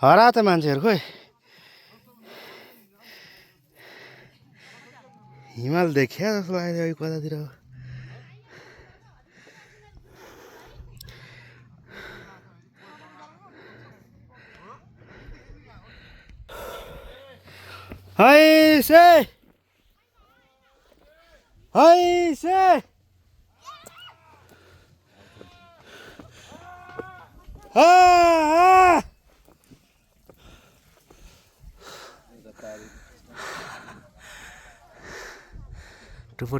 हरा त मान्छेहरू खोइ हिमाल देखिया जस्तो लाग्यो कतातिर हाय से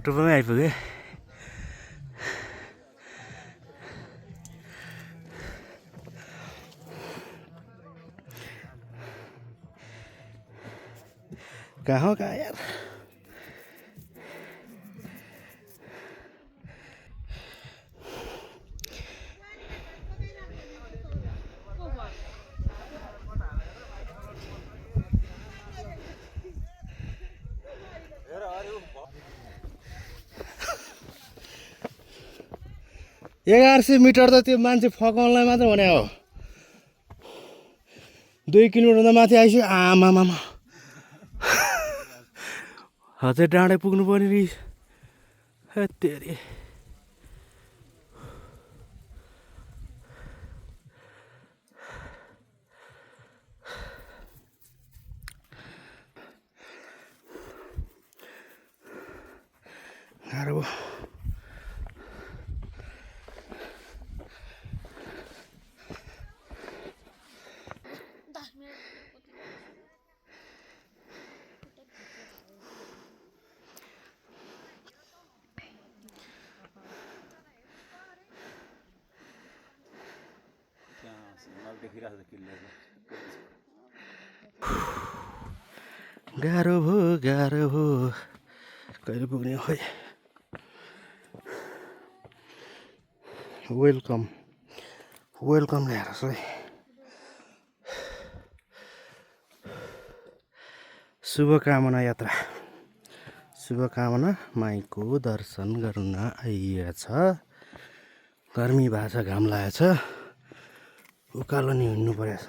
टुप्पोमै आइपुगे कहाँ हो कहाँ यार एघार सय मिटर त त्यो मान्छे फकाउनलाई मात्र भने हो 2 किलोमिटर त माथि आइसक्यो आमामा हतै डाँडै पुग्नु पर्ने रहेछ हेत्तेरी गाह्रो भयो गाह्रो भयो कहिले पुग्ने खोइ वेलकम ल्याएर है शुभकामना यात्रा शुभकामना माईको दर्शन गर्न आइएछ गर्मी भएको छ घाम लागेको छ उकालो नि हिँड्नु परेछ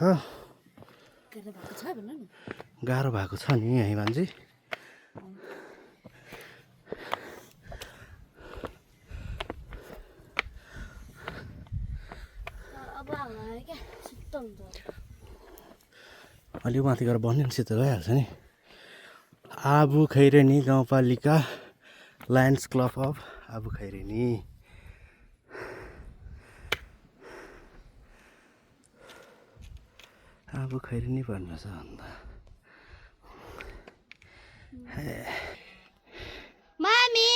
गाह्रो भएको छ नि है मान्छे अलि माथि गएर बनिन्छ त गइहाल्छ नि आबु खैरेनी गाउँपालिका लायन्स क्लब अफ आबु खैरेनी आबु खैरेनी भन्नु छ अन्त मामी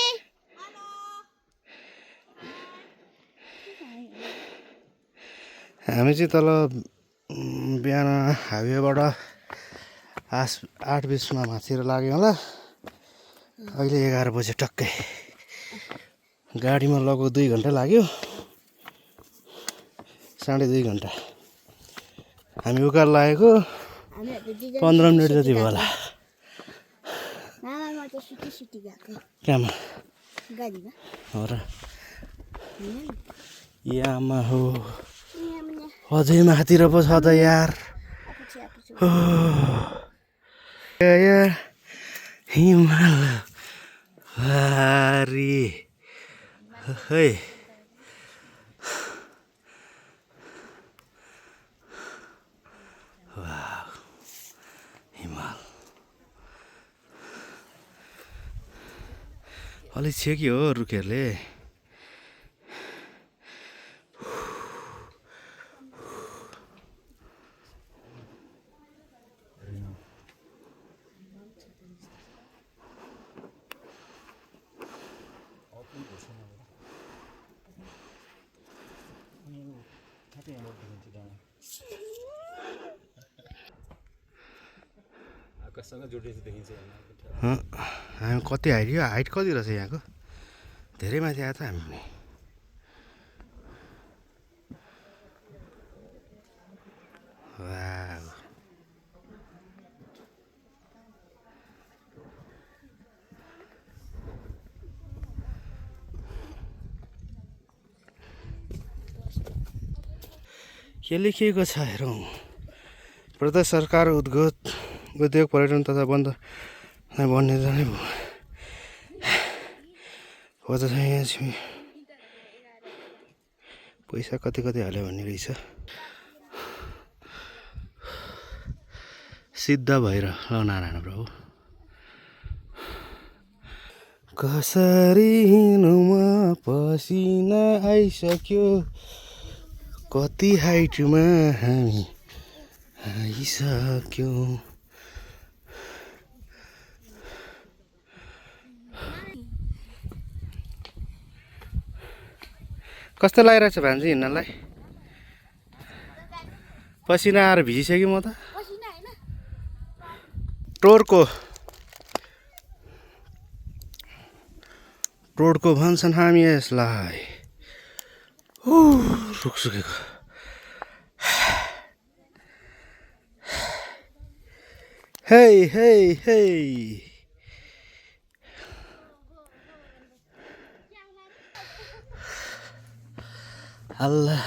हामी चाहिँ तल बिहान हाइवेबाट 8:20मा माथिर लाग्यो होला अहिले 11 बजे टक्कै गाडीमा लगभग 2 घन्टा लाग्यो 2.5 घन्टा हामी उकालो लागेको 15 मिनट जति भयो होला कहाँमा हो र यामा हो अझै माथितिर पो छ त यार हिमाल भारी है हिमाल अलिक छेकी हो रुखहरूले आकाशसँग जोडिएको देखिन्छ हामी कति हाइट यो हाइट कति रहेछ यहाँको धेरै माथि आयो त हामी पनि वाउ के लेखिएको छ हेरौँ प्रदेश सरकार उद्योग पर्यटन तथा बन्द भन्ने जाने हो त यहाँ छिमेकी पैसा कति कति हाल्यो भन्ने रहेछ सिद्ध भएर ल नारायण प्रभु कसरी हिँड्नुमा पसिना आइसक्यो कति हाइटमा हामी आइसक्यौँ कस्तो लागिरहेछ भान्जी हिँड्नलाई पसिना आएर भिजिसक्यो म त टोडको भन्छन् हामी यसलाई रुख सुकेको हे हे हे अल्लाह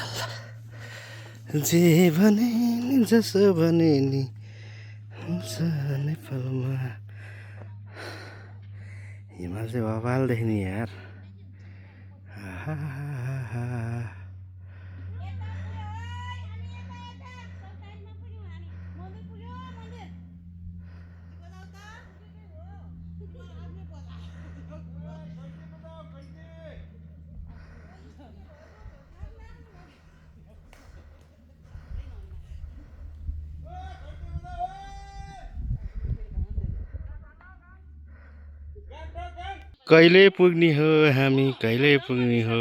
जे भने नि जसो भने नि हुन्छ नेपालमा हिमाल चाहिँ भवाल देख्ने यार कहिले पुग्ने हो हामी कहिले पुग्ने हो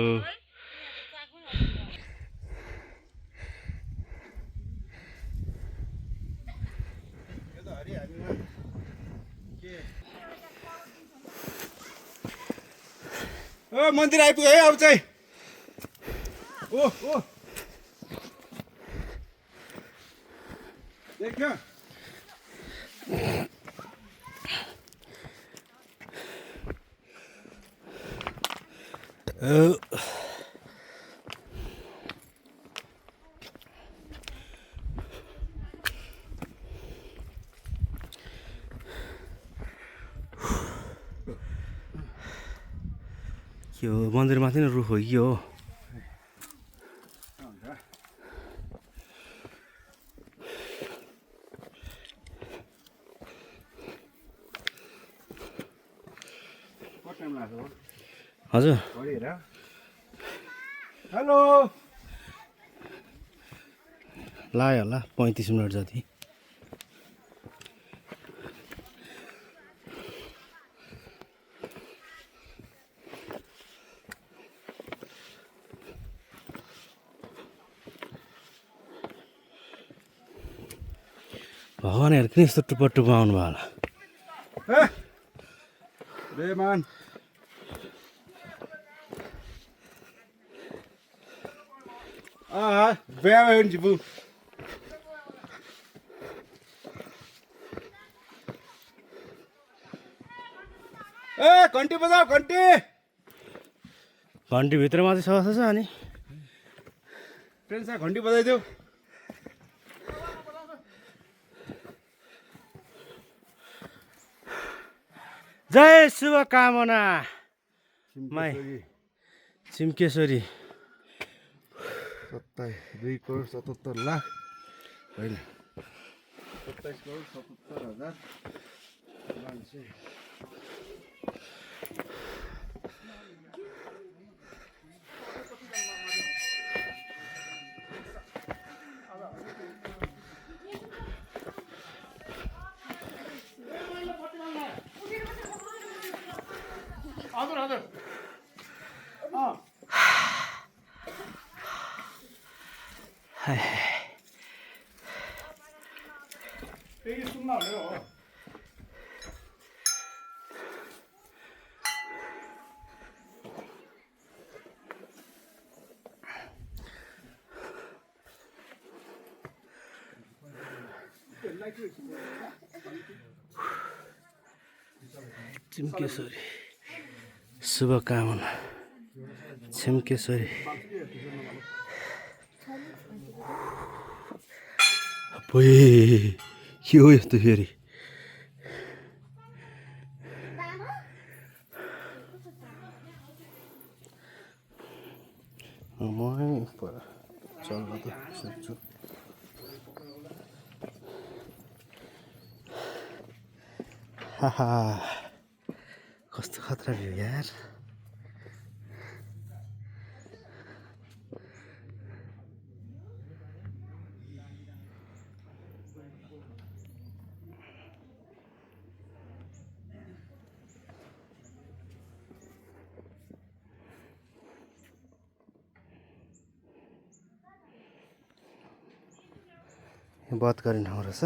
मन्दिर आइपुग्यो है अब चाहिँ ओ देख्यो के हो मन्दिरमाथि नै रुख हो कि हो हजुर हेलो लाग्यो होला 35 मिनट जति भगवान्हरू किन यस्तो टुप्पा टुप्पा आउनु भयो होला बेमान बिहा भयो नि जिबु घन्टी बजाऊ घन्टी भित्रमा चाहिँ छ छ अनि ट्रेन सा घन्टी बजाइदेऊ जय शुभकामना छिम्केश्वरी 2 करोड 77 लाख होइन 27 करोड 77 हजार मान्छे छिम्केश्वरी शुभकामना छिम्केश्वरी अपुई के हो यस्तो फेरि म चल्न त सक्छु हाहा कस्तो खतरा भयो यार बात गर्ने ठाउँ रहेछ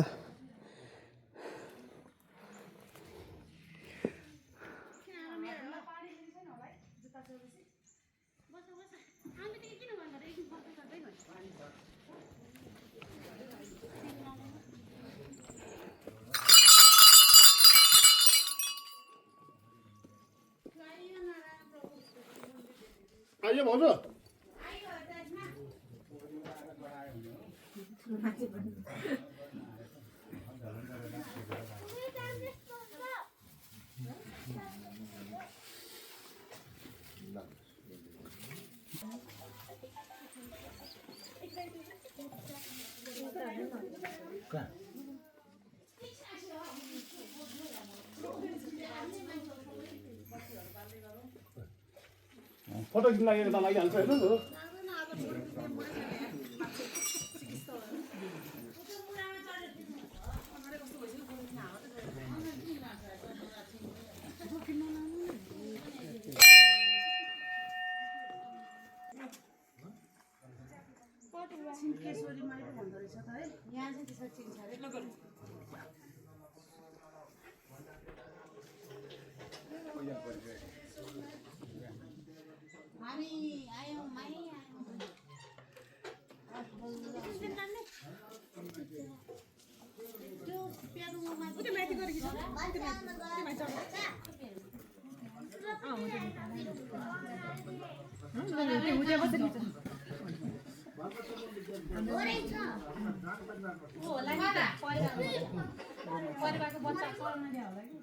आइयो भाउजू फोटो खिच्न लागेको त लागिहाल्छ हेर्नु न छिम्केश्वरी माइती भन्दो रहेछ त है यहाँ चाहिँ त्यसरी चिन्छ अरे हामी आयौँ माइ त्यो प्यारोमा त्यो माथि गरेकी छ परिवारको बच्चा चल्न ल्यायो होला कि